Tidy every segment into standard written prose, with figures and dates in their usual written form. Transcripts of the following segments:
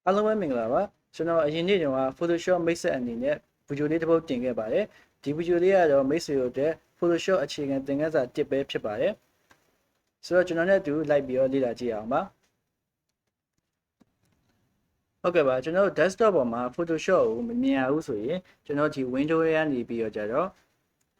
အားလုံးပဲမင်္ဂလာပါကျွန်တော်အရင်နေ့တုန်းက Photoshop မိတ်ဆက်အနေနဲ့ video လေးတစ်ပုဒ်တင်ခဲ့ပါတယ်ဒီ video လေးကတော့မိတ်ဆွေတို့အတွက် Photoshop အခြေခံသင်ခန်းစာတစ်ပဲဖြစ်ပါတယ်ဆိုတော့ကျွန်တော်နဲ့အတူလိုက်ပြီးတော့လေ့လာကြည့်အောင်ပါဟုတ်ကဲ့ပါကျွန်တော်တို့ desktop ပေါ်မှာ Photoshop ကိုမမြင်ရဘူးဆိုရင်ကျွန်တော်ဒီ window ထဲကနေပြီးတော့ကြတော့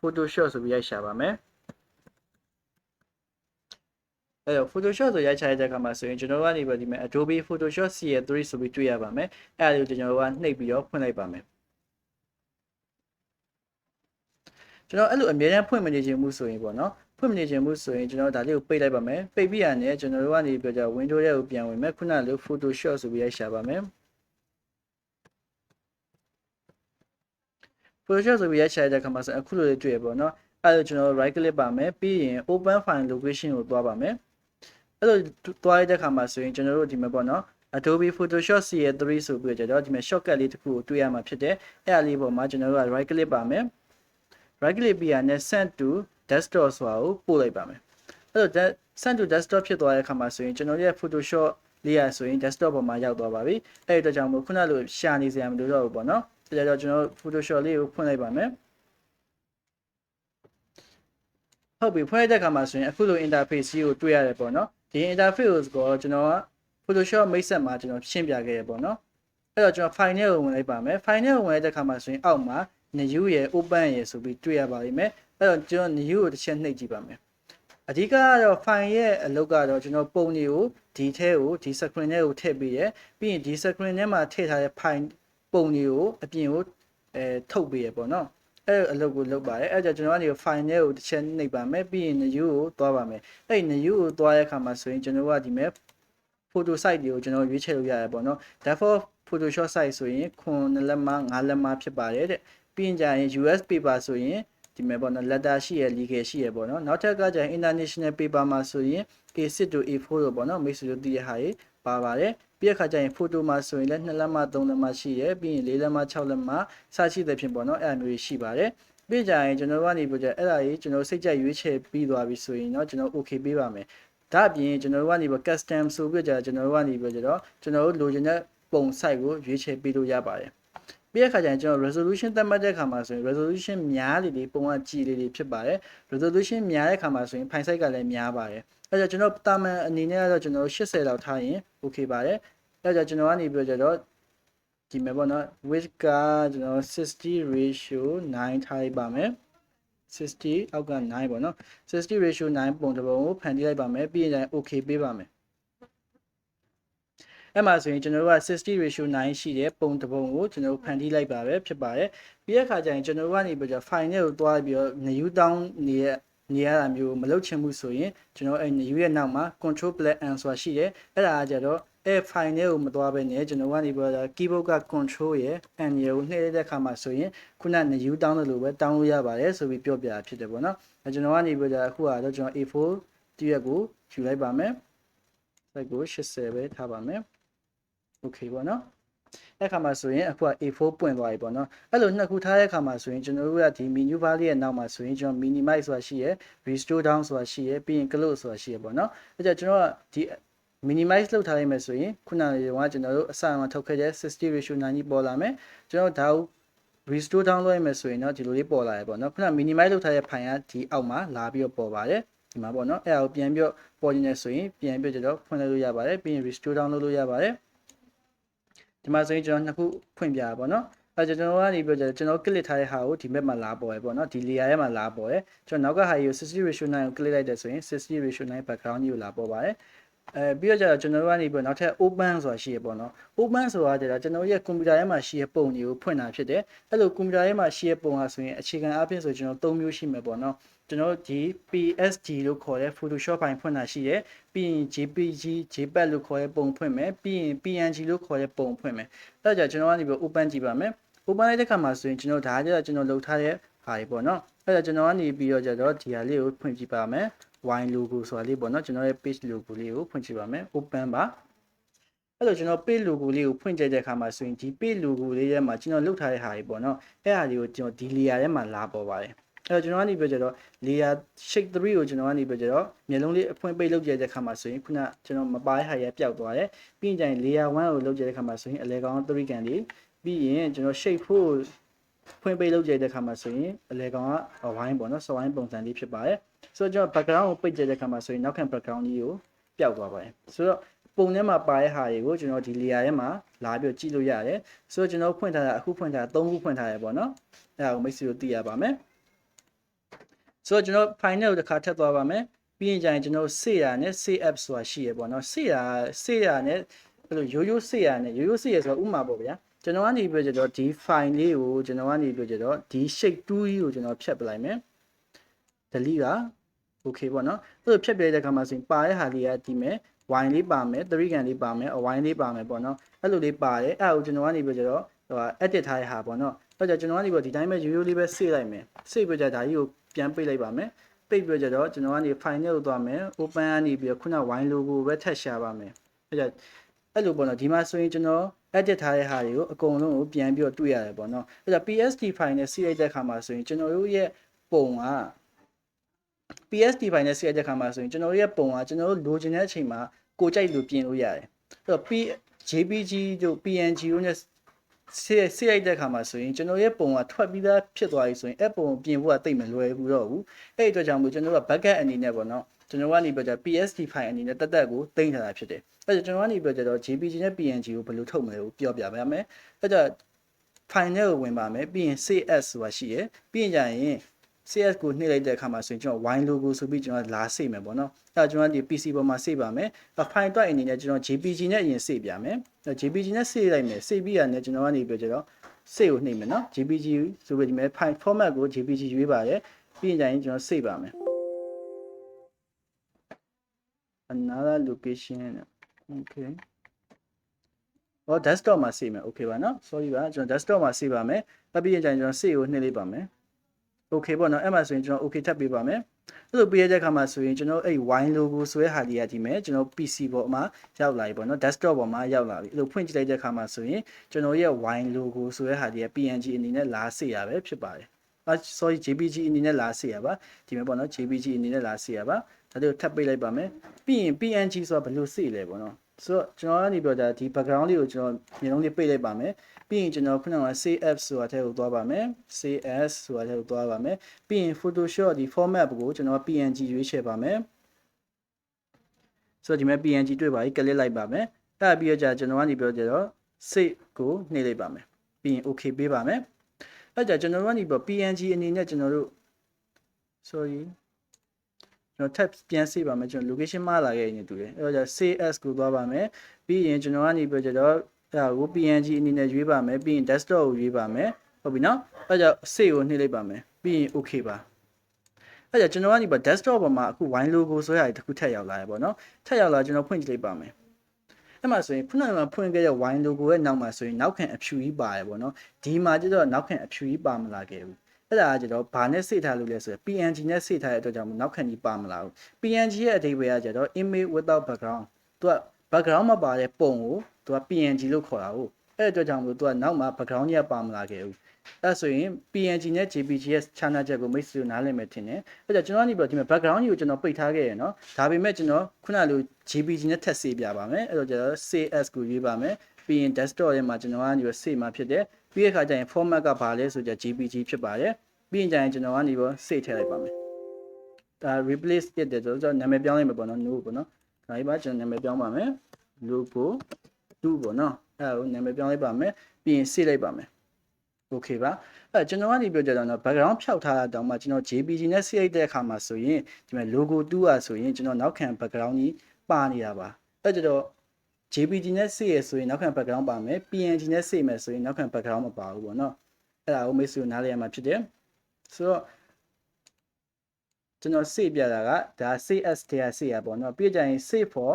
Photoshop ဆိုပြီးရိုက်ရှာပါမယ်အဲ့တော့ Photoshop ဆိုရိုက်ချလိုက်တဲ့အခါမှာဆိုရင်ကျွန်တော်ကနေပြီးဒီမှာ Adobe Photoshop CS3 ဆိုပြီးတွေ့ရပါမယ်အဲ့ဒါကိုကျွန်တော်ကနှိပ်ပြီးတော့ဖွင့်လိုက်ပါမယ်ကျွန်တော်အဲ့လိုအမြဲတမ်းဖွင့်မနေချင်ဘူးဆိုရင်ပေါ့နော်ဖွင့်မနေချင်ဘူးဆိုရင်ကျွန်တော်ဒါလေးကိုပိတ်လိုက်ပါမယ်ပိတ်ပြီးရတဲ့ကျွန်တော်တို့ကနေပြောကြ window ထဲကိုပြန်ဝင်မယ်ခုနလို Photoshop ဆိုပြီးရိုက်ရှာပါမယ် Photoshop ဆိုပြီးရိုက်ရှာတဲ့အခါမှာဆိုအခုလိုလေးတွေ့ရပေါ့နော်အဲ့လိုကျွန်တော် right click ပါမယ်ပြီးရင် open file location ကိုသွားပါမယ်အဲ့လိုသွားရတဲ့အခါမှာဆိုရင်ကျွန်တော်တို့ဒီမှာပေါ့နော် Adobe Photoshop CS3 ဆိုပြီးကြတော့ဒီမှာ shortcut လေးတစ်ခုကိုတွေ့ရမှာဖြစ်တယ်အဲ့ဒါလေးပေါ်မှာကျွန်တော်တို့က right click ပါမယ် right click ပြီးရတဲ့ send to desktop ဆိုတာကိုပို့လိုက်ပါမယ်အဲ့တော့ send to desktop ဖြစ်သွားတဲ့အခါမှာဆိုရင်ကျွန်တော်ရဲ့ Photoshop လေးရဆိုရင် desktop ပေါ်မှာရောက်သွားပါပြီအဲ့ဒီတော့ကြောင့်မို့ခုနလိုရှာနေစရာမလိုတော့ဘူးပေါ့နော်ဒါကြောင့်ကျွန်တော် Photoshop လေးကိုဖွင့်လိုက်ပါမယ်ဟုတ်ပြီဖွင့်လိုက်တဲ့အခါမှာဆိုရင်အခုလို interface ကြီးကိုတွေ့ရတယ်ပေါ့နော်ဒီ interface ကိုကျွန်တော်က Photoshop မိတ်ဆက်မှာကျွန်တော်ရှင်းပြခဲ့ရပေါ့နော်အဲ့တော့ကျွန်တော် file နဲ့ဝင်လိုက်ပါမယ် file နဲ့ဝင်လိုက်တဲ့အခါမှာဆိုရင်အောက်မှာ new ရယ် open ရယ်ဆိုပြီးတွေ့ရပါလိမ့်မယ်အဲ့တော့ကျွန်တော် new ကိုတစ်ချက်နှိပ်ကြည့်ပါမယ်အဓိကကတော့ file ရဲ့အလုပ်ကတော့ကျွန်တော်ပုံတွေကိုဒီထဲကိုဒီ screen ထဲကိုထည့်ပြီးရပြီးရင်ဒီ screen ထဲမှာထည့်ထားတဲ့ file ပုံတွေကိုအပြင်ကိုထုတ်ပေးရပေါ့နော်အဲ့အလုပ်ကိုလုပ်ပါတယ်အဲ့ကြောင့်ကျွန်တော်ကနေ file ထဲကိုတစ်ချက်နှိပ်ပါမယ်ပြီးရင် new ကိုသွားပါမယ်အဲ့ new ကိုသွားတဲ့အခါမှာဆိုရင်ကျွန်တော်ကဒီမဲ့ photo site တွေကိုကျွန်တော်ရွေးချယ်လို့ရတယ်ပေါ့နော် default Photoshop site ဆိုရင်9လက်မ5လက်မဖြစ်ပါတယ်တဲ့ပြီးရင်ကြရင် US paper ဆိုရင်ဒီမဲ့ပေါ့နော် letter ရှိရ legal ရှိရပေါ့နော်နောက်ထပ်ကကြရင် international paper မှာဆိုရင် A6 to A4 လို့ပေါ့နော်မိတ်ဆွေတို့သိရဟာရေးပါပါတယ်ပြီးတဲ့အခါကျရင် photo မှာဆိုရင်လည်း2လက်မ3လက်မရှိရပြီးရင်4လက်မ6လက်မစရှိတဲ့ဖြစ်ပေါ့နော်အဲ့အမျိုးရှိပါတယ်ပြီးကြရင်ကျွန်တော်ကနေပြကြအဲ့ဒါကြီးကျွန်တော်စိတ်ကြိုက်ရွေးချယ်ပြီးသွားပြီဆိုရင်เนาะကျွန်တော် okay ပေးပါမယ်ဒါအပြင်ကျွန်တော်တို့ကနေပြီး custom ဆိုပြီးကြကျွန်တော်တို့ကနေပြီးတော့ကျွန်တော်တို့လိုချင်တဲ့ပုံ site ကိုရွေးချယ်ပေးလို့ရပါတယ်ပြီးတဲ့အခါကျရင်ကျွန်တော် resolution သတ်မှတ်တဲ့အခါမှာဆိုရင် resolution များလေပုံကကြည်လေဖြစ်ပါတယ် resolution များတဲ့အခါမှာဆိုရင် file size ကလည်းများပါတယ်အဲ့တော့ကျွန်တော်တာမန်အနေနဲ့ကတော့ကျွန်တော်80လောက်ထားရင် okay ပါတယ်အဲ့တော့ကျွန်တော်ကနေပြီးတော့ဒီမှာပေါ့နော် width ကကျွန်တော်60 ratio 9ထားလိုက်ပါမယ်60အောက်က9ပေါ့နော်60 ratio 9ပုံတစ်ပုံကိုဖန်တီးလိုက်ပါမယ်ပြီးရင် okay ပေးပါမယ်အဲ့မှာဆိုရင်ကျွန်တော်တို့က60 ratio 9ရှိတဲ့ပုံတစ်ပုံကိုကျွန်တော်တို့ဖန်တီးလိုက်ပါပဲဖြစ်ပါတယ်ပြီးတဲ့အခါကျရင်ကျွန်တော်တို့ကနေပြီးတော့ file နဲ့ကိုတွားပြီးတော့ new down နေရတာမျိုးမလုပ်ချင်ဘူးဆိုရင်ကျွန်တော်အဲ့ new ရဲ့နောက်မှာ control plus n ဆိုတာရှိတယ်အဲ့ဒါကြတော့အဲ့ file နဲ့ကိုမတွားဘဲနဲ့ကျွန်တော်ကနေပြီးတော့ keyboard က control ရဲ့ n ရကိုနှိပ်လိုက်တဲ့အခါမှာဆိုရင်ခုန new down လို့ပဲတောင်းလို့ရပါတယ်ဆိုပြီးပြောပြတာဖြစ်တယ်ပေါ့နော်အဲ့ကျွန်တော်ကနေပြီးတော့အခုကတော့ကျွန်တော် A4 တရက်ကိုယူလိုက်ပါမယ် size ကို80ပဲထားပါမယ်okay ပေါ့နော်အဲ့ခါမှာဆိုရင်အခုက A4 ပွင့်သွားပြီပေါ့နော်အဲ့လိုနှစ်ခုထားတဲ့ခါမှာဆိုရင်ကျွန်တော်တို့ကဒီ menu bar လေးရဲ့နောက်မှာဆိုရင်ကျွန်တော် minimize ဆိုတာရှိရယ် restore down ဆိုတာရှိရယ်ပြီးရင် close ဆိုတာရှိရယ်ပေါ့နော်အဲ့ကြကျွန်တော်ကဒီ minimize လုပ်ထားလိုက်မယ်ဆိုရင်ခုနကကျွန်တော်တို့အစမှာထုတ်ခဲ့တဲ့60 ratio 9ကြီးပေါ်လာမယ်ကျွန်တော်ဒါကို restore down လုပ်ရမယ်ဆိုရင်တော့ဒီလိုလေးပေါ်လာရပေါ့နော်ခုန minimize လုပ်ထားတဲ့ file ကဒီအောက်မှာလာပြီးတော့ပေါ်ပါတယ်ဒီမှာပေါ့နော်အဲ့ဒါကိုပြန်ပြီးတော့ပေါ်နေတယ်ဆိုရင်ပြန်ပြီးတော့ဖွင့်လိုက်လို့ရပါတယ်ပြီးရင် restore down လုပ်လို့ရပါတယ်ဒီမှာဆိုရင်ကျွန်တော်နှစ်ခုဖွင့်ပြရပါတော့เนาะအဲကျွန်တော်ကနေပြီးတော့ကျွန်တော် click ထားတဲ့ဟာကိုဒီဘက်မှာလာပေါ်ရပေါ့เนาะဒီ layer ထဲမှာလာပေါ်ရကျွန်တော်နောက်ကဟာကြီးကို60 ratio 9ကို click လိုက်တဲ့ဆိုရင်60 ratio 9 background ကြီးကိုလာပေါ်ပါတယ်ပြီးတော့ကျွန်တော်ကနေပြီးနောက်ထပ် open ဆိုတာရှိရပေါ့နော် open ဆိုတာကျတော့ကျွန်တော်ရဲ့ကွန်ပျူတာထဲမှာရှိရပုံတွေကိုဖွင့်တာဖြစ်တယ်အဲ့လိုကွန်ပျူတာထဲမှာရှိရပုံဟာဆိုရင်အခြေခံအားဖြင့်ဆိုကျွန်တော်၃မျိုးရှိမှာပေါ့နော်ကျွန်တော်ဒီ PSD လို့ခေါ်တဲ့ Photoshop ဖိုင်ဖွင့်တာရှိတယ်ပြီးရင် JPG JPEG လို့ခေါ်တဲ့ပုံဖွင့်မယ်ပြီးရင် PNG လို့ခေါ်တဲ့ပုံဖွင့်မယ်အဲ့ဒါကြောင့်ကျွန်တော်ကနေပြီး open ကြည့်ပါမယ် open လိုက်တဲ့ခါမှာဆိုရင်ကျွန်တော်ဒါကြတော့ကျွန်တော်လုပ်ထားတဲ့ဟာတွေပေါ့နော်အဲ့ဒါကျွန်တော်ကနေပြီးတော့ကြတော့ဒီဟာလေးကိုဖွင့်ကြည့်ပါမယ်wine logo ဆိုတာလေးပေါ့နော်ကျွန်တော်ရဲ့ page logo လေးကိုဖွင့်ကြည့်ပါမယ် open ပါအဲ့တော့ကျွန်တော် page logo လေးကိုဖွင့်ကြည့်တဲ့အခါမှာဆိုရင်ဒီ page logo လေးထဲမှာကျွန်တော်လုပ်ထားတဲ့ဟာတွေပေါ့နော်အဲ့ဟာလေးကိုကျွန်တော်ဒီ layer ထဲမှာလာပေါ်ပါတယ် ကျွန်တော်ကနေပြောကြတော့ layer shade 3ကိုကျွန်တော်ကနေပြောကြတော့မျက်လုံးလေးအဖွင့်ပိတ်လုပ်ကြတဲ့ခါမှာဆိုရင်ခုနကျွန်တော်မပါတဲ့ဟာရပျောက်သွားတယ်ပြီးရင် layer 1ကိုလုပ်ကြတဲ့ခါမှာဆိုရင်အလဲကောင်3ကန်လေးပြီးရင်ကျွန်တော် shade 4ကိုဖွင့်ပိတ်လုပ်ကြတဲ့ခါမှာဆိုရင်အလဲကောင်ကဝိုင်းပေါ့နော်စဝိုင်းပုံစံလေးဖြစ်ပါတယ်ဆိုတော့ကျွန်တော် background ကိုပိတ်ကြတဲ့ခါမှာဆိုရင်နောက်ခံ background ကြီးကိုပျောက်သွားပါတယ်ဆိုတော့ပုံထဲမှာပါတဲ့ဟာတွေကိုကျွန်တော်ဒီ layer ထဲမှာလာပြီးကြည့်လို့ရတယ်ဆိုတော့ကျွန်တော်ဖွင့်ထားတာအခုဖွင့်ထားတာ3ခုဖွင့်ထားရပေါ့နော်အဲ့ဒါကိုမိတ်ဆွေတို့သိရပါမယ်ဆိုတော့ကျွန်တော် file ကိုတစ်ခါထပ်သွားပါမယ်ပြီးရင်ကျရင်ကျွန်တော် save ရနဲ့ save app ဆိုတာရှိရပေါ့နော် save ရနဲ့ဘယ်လိုရိုးရိုး save ရနဲ့ရိုးရိုး save ရဆိုတော့ဥမာပေါ့ဗျာကျွန်တော်ကနေပြောကြတော့ဒီ file လေးကိုကျွန်တော်ကနေပြောကြတော့ဒီ shape 2ကြီးကိုကျွန်တော်ဖြတ်ပလိုက်မယ် delete က okay ပေါ့နော်အဲ့လိုဖြတ်ပြတဲ့အခါမှာဆိုရင်ပါတဲ့ဟာလေးကဒီမဲ့ wine လေးပါမယ်3ကန်လေးပါမယ် wine လေးပါမယ်ပေါ့နော်အဲ့လိုလေးပါတယ်အဲ့ဒါကိုကျွန်တော်ကနေပြောကြတော့ဟို edit ထားတဲ့ဟာပေါ့နော်အဲ့တော့ကျွန်တော်ကနေပြောဒီတိုင်းပဲရိုးရိုးလေးပဲ save လိုက်မယ် save ပြကြဒါကြီးကိုပြန်ပိတ်လိုက်ပါမယ်ပိတ်ပြကြတော့ကျွန်တော်ကနေ file နဲ့ကိုသွားမယ် open ကနေပြီးခုန wine logo ပဲထပ်ရှာပါမယ်အဲ့လိုပေါ့နော်ဒီမှာဆိုရင်ကျွန်တော် edit ထားတဲ့ဟာတွေကိုအကုန်လုံးကိုပြန်ပြီးတော့တွေ့ရတယ်ပေါ့နော်အဲ့တော့ PSD file နဲ့ save လိုက်တဲ့အခါမှာဆိုရင်ကျွန်တော်တို့ရဲ့ပုံက PSD file နဲ့ save တဲ့အခါမှာဆိုရင်ကျွန်တော်တို့ရဲ့ပုံကကျွန်တော်တို့လိုချင်တဲ့အချိန်မှာကိုကြိုက်လို့ပြင်လို့ရတယ်အဲ့တော့ JPG တို့ PNG တို့နဲ့ဆေးလိုက်တဲ့အခါမှာဆိုရင်ကျွန်တော်ရဲ့ပုံကထွက်ပြီးသားဖြစ်သွားပြီဆိုရင်အဲ့ပုံကိုပြင်ဖို့ကတိတ်မလွယ်ဘူးတော့ဘူးအဲ့အတွက်ကြောင့်မို့ကျွန်တော်တို့က backup အနေနဲ့ပေါ့နော်ကျွန်တော်ကနေပြောကြ PSD file အနေနဲ့တက်တက်ကိုတင်ထားတာဖြစ်တယ်အဲ့တော့ကျွန်တော်ကနေပြောကြတော့ JPG နဲ့ PNG ကိုဘယ်လိုထုတ်မလဲကိုပြောပြပါမယ်အဲ့တော့ file နဲ့ကိုဝင်ပါမယ်ပြီးရင် CS ဆိုတာရှိရယ်ပြီးရင်ကျရင် CS ကိုနှိပ်လိုက်တဲ့အခါမှာဆိုရင်ကျွန်တော် wine logo ဆိုပြီးကျွန်တော်လာစိတ်မယ်ပေါ့နော်အဲ့တော့ကျွန်တော်ဒီ PC ပေါ်မှာစိတ်ပါမယ် file တွက်အနေနဲ့ကျွန်တော် JPG နဲ့အရင်စိတ်ပြမယ် JPG နဲ့စိတ်လိုက်မယ်စိတ်ပြီးရတယ်ကျွန်တော်ကနေပြောကြတော့စိတ်ကိုနှိပ်မယ်နော် JPG ဆိုပြီးဒီမဲ့ file format ကို JPG ရွေးပါတယ်ပြီးရင်ကျရင်ကျွန်တော်စိတ်ပါမယ် another location okay desktop မှာစိတ်မယ် okay ပါနော် sorry ပါကျွန်တော် desktop မှာစိတ်ပါမယ်ပြီးရင်ကျရင်ကျွန်တော်စိတ်ကိုနှိပ်လိုက်ပါမယ်okay ပေါ့နော်အဲ့မှာဆိုရင်ကျွန်တော် okay ထပ်ပေးပါမယ်အဲ့လိုပေးရတဲ့အခါမှာဆိုရင်ကျွန်တော်အဲ့ wine logo ဆိုတဲ့ဟာလေးကဒီမဲ့ကျွန်တော် PC ပေါ်မှာရောက်လာပြီပေါ့နော် desktop ပေါ်မှာရောက်လာပြီအဲ့လိုဖွင့်ကြည့်လိုက်တဲ့အခါမှာဆိုရင်ကျွန်တော်ရဲ့ wine logo ဆိုတဲ့ဟာလေးက PNG အနေနဲ့လာစေရပဲဖြစ်ပါတယ်sorry JPG အနေနဲ့လာစေရပါဒီမဲ့ပေါ့နော် JPG အနေနဲ့လာစေရပါဒါလေးကိုထပ်ပေးလိုက်ပါမယ်ပြီးရင် PNG ဆိုတာဘယ်လိုစေလဲပေါ့နော်ဆိုတော့ကျွန်တော်ကနေပြောတာဒီ background လေးကိုကျွန်တော်မျက်လုံးလေးပိတ်လိုက်ပါမယ်ပြီးရင်ကျွန်တော်ခုနက CF ဆိုတာထဲကိုသွားပါမယ် CS ဆိုတာထဲကိုသွားပါမယ်ပြီးရင် Photoshop ဒီ format ကိုကျွန်တော် PNG ရွေးချယ်ပါမယ်ဆိုတော့ဒီမှာ PNG တွေ့ပါပြီ click လိုက်ပါမယ်အဲ့ပြီးတော့ကျွန်တော်ကနေပြောကြတော့ save ကိုနှိပ်လိုက်ပါမယ်ပြီးရင် okay ပေးပါမယ်အဲ့ကြကျွန်တော်ကနေပြော PNG အနေနဲ့ကျွန်တော်တို့ sorry ကျွန်တော် tab ပြန်စေပါမယ်ကျွန်တော် location မှာလာခဲ့နေတူတယ်အဲ့တော့ CS ကိုသွားပါမယ်ပြီးရင်ကျွန်တော်ကနေပြောကြတော့အဲ့ဒါကို PNG အနေနဲ့ရွေးပါမယ်ပြီးရင် desktop ကိုရွေးပါမယ်ဟုတ်ပြီနော်အဲ့ကြောင့် save ကိုနှိပ်လိုက်ပါမယ်ပြီးရင် okay ပါအဲ့ကြောင့်ကျွန်တော်ကနေပါ desktop ပေါ်မှာအခု wine logo ဆိုရတဲ့တစ်ခုထပ်ရောက်လာရပေါ့နော်ထပ်ရောက်လာကျွန်တော်ဖွင့်ကြည့်လိုက်ပါမယ်အဲ့မှာဆိုရင်ခုနကဖွင့်ခဲ့တဲ့ wine logo ရဲ့နောက်မှာဆိုရင်နောက်ခံအဖြူကြီးပါရပေါ့နော်ဒီမှာကျတော့နောက်ခံအဖြူကြီးပါမလာခဲ့ဘူးအဲ့ဒါကကျတော့ဘာနဲ့စိတ်ထားလို့လဲဆိုရင် PNG နဲ့စိတ်ထားတဲ့အတွက်ကြောင့်နောက်ခံကြီးပါမလာဘူး PNG ရဲ့အဓိပ္ပာယ်ကကျတော့ image without background သူက background မှာပါတဲ့ပုံကိုသူက PNG လို့ခေါ်တာဟုတ်အဲ့အတွက်ကြောင့်မို့သူကနောက်မှာ background ကြီးပါမလာခဲ့ဘူးအဲ့ဆိုရင် PNG နဲ့ JPG ရဲ့ channel ချက်ကိုမိတ်ဆွေနားလည်မယ်ထင်တယ်အဲ့တော့ကျွန်တော်ကနေပြီးတော့ဒီမှာ background ကြီးကိုကျွန်တော်ပိတ်ထားခဲ့ရနော်ဒါပေမဲ့ကျွန်တော်ခုနလို JPG နဲ့ထပ်စေးပြပါမယ်အဲ့တော့ကျွန်တော် CS ကိုရွေးပါမယ်ပြီးရင် desktop ထဲမှာကျွန်တော်ကနေပြီး save မှာဖြစ်တယ်ပြီးတဲ့အခါကျရင် format ကဘာလဲဆိုကြ JPG ဖြစ်ပါတယ်ပြီးရင်ကျရင်ကျွန်တော်ကနေပြီး save ထည့်လိုက်ပါမယ်ဒါ replace it တဲ့ဆိုတော့နာမည်ပြောင်းလိုက်မှာပေါ့နော် no ပေါ့နော်ဒါကြီးပါကျွန်တော်နာမည်ပြောင်းပါမယ် logo 2ပေါ့နော်အဲ့ဒါကိုနာမည်ပြောင်းလိုက်ပါမယ်ပြီးရင် save လိုက်ပါမယ် okay ပါအဲ့ကျွန်တော်ကနေပြောကြတော့ background ဖြောက်ထားတာတောင်မှကျွန်တော် JPG နဲ့ save လိုက်တဲ့အခါမှာဆိုရင်ဒီမှာ logo 2อ่ะဆိုရင်ကျွန်တော်နောက်ခံ background ကြီးပါနေတာပါအဲ့ကြတော့ JPG နဲ့ save ရဆိုရင်နောက်ခံ background ပါမယ် PNG နဲ့ save မယ်ဆိုရင်နောက်ခံ background မပါဘူးပေါ့နော်အဲ့ဒါကိုမိတ်ဆွေနားလည်ရမှာဖြစ်တယ်ဆိုတော့ကျွန်တော် save ပြတာကဒါ CS ထဲက save ရပေါ့နော်ပြီးကြရင် save for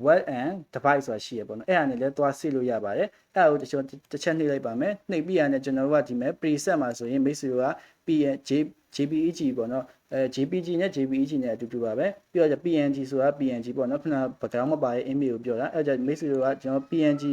web and device ဆိုတာရှိရပေါ့နော်အဲ့ဒါနဲ့လည်းသွား save လို့ရပါတယ်အဲ့ဒါကိုတစ်ချက်နှိပ်လိုက်ပါမယ်နှိပ်ပြီးရတဲ့ကျွန်တော်တို့ကဒီမဲ့ preset မှာဆိုရင်မိတ်ဆွေက JPEG ပေါ့နော်JPG နဲ့ JPEG နဲ့အတူတူပါပဲပြီးတော့ PNG ဆိုတာ PNG ပေါ့နော်ခုန background မပါတဲ့ image ကိုပြောတာအဲ့ဒါမိတ်ဆွေကကျွန်တော် PNG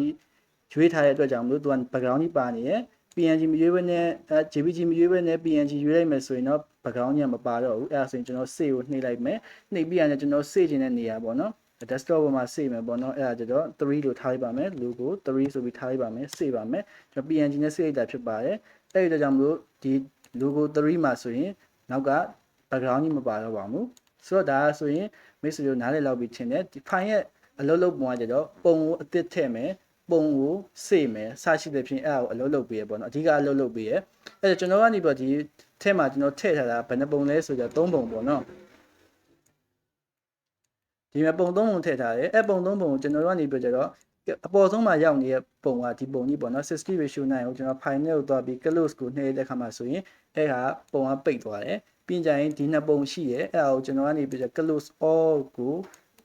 ရွေးထားတဲ့အတွက်ကြောင့်မလို့သူက background ကြီးပါနေရယ် PNG မရွေးဘဲနဲ့JPG မရွေးဘဲနဲ့ PNG ရွေးလိုက်မယ်ဆိုရင်တော့ background ညမပါတော့ဘူးအဲ့ဒါဆိုရင်ကျွန်တော် save ကိုနှိပ်လိုက်မယ်နှိပ်ပြီးရင်ကျွန်တော် save ခြင်းတဲ့နေရာပေါ့နော် desktop ပေါ်မှာ save မယ်ပေါ့နော်အဲ့ဒါကျတော့3လို့ထားလိုက်ပါမယ် logo 3ဆိုပြီးထားလိုက်ပါမယ် save ပါမယ်ကျွန်တော် PNG နဲ့ save လိုက်တာဖြစ်ပါတယ်အဲ့ဒီကြောင့်မလို့ဒီ logo 3မှာဆိုရင်နောက်က background ကြီးမပါတော့ပါဘူးဆိုတော့ဒါဆိုရင်မိတ်ဆွေတို့နားလည်လောက်ပြီးထင်တယ်ဒီ file ရဲ့အလုပ်လုပ်ပုံကကျတော့ပုံကိုအသစ်ထည့်မယ်ပုံကိုစေ့မယ်စရှိတဲ့ဖြင့်အဲ့ဒါကိုအလုပ်လုပ်ပေးရပေါ့နော်အဓိကအလုပ်လုပ်ပေးရအဲ့ဒါကျွန်တော်ကနေပြီးဒီထဲမှာကျွန်တော်ထည့်ထားတာဘယ်နှပုံလဲဆိုတော့3ပုံပေါ့နော်ဒီမှာပုံ3ပုံထည့်ထားတယ်အဲ့ပုံ3ပုံကိုကျွန်တော်ကနေပြီးတော့အပေါ်ဆုံးမှာရောက်နေတဲ့ပုံကဒီပုံကြီးပေါ့နော်60:9ကိုကျွန်တော် file နဲ့ကိုသွားပြီး close ကိုနှိပ်တဲ့အခါမှာဆိုရင်အဲ့ဟာပုံကပိတ်သွားတယ်ပြင်ကြရင်ဒီနှစ်ပုံရှိတယ်အဲ့ဒါကိုကျွန်တော်ကနေပြီးတော့ close all ကို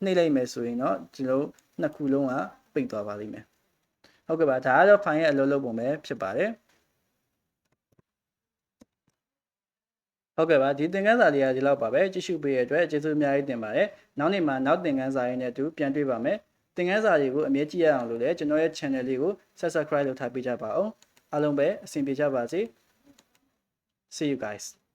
နှိပ်လိုက်မယ်ဆိုရင်တော့ကျွန်တော်နှစ်ခုလုံးကပိတ်သွားပါလိမ့်မယ်ဟုတ်ကဲ့ပါဒါကတော့ file ရဲ့အလုပ်လုပ်ပုံပဲဖြစ်ပါတယ်ဟုတ်ကဲ့ပါဒီသင်ခန်းစာလေးကဒီလောက်ပါပဲကြည့်ရှုပေးရတဲ့အတွက်ကျေးဇူးအများကြီးတင်ပါတယ်နောက်နေ့မှာနောက်သင်ခန်းစာရင်းနဲ့အတူပြန်တွေ့ပါမယ်သင်ခန်းစာတွေကိုအမြဲကြည့်ရအောင်လို့လည်းကျွန်တော်ရဲ့ channel လေးကို subscribe လုပ်ထားပေးကြပါအောင်အားလုံးပဲအဆင်ပြေကြပါစေ See you guys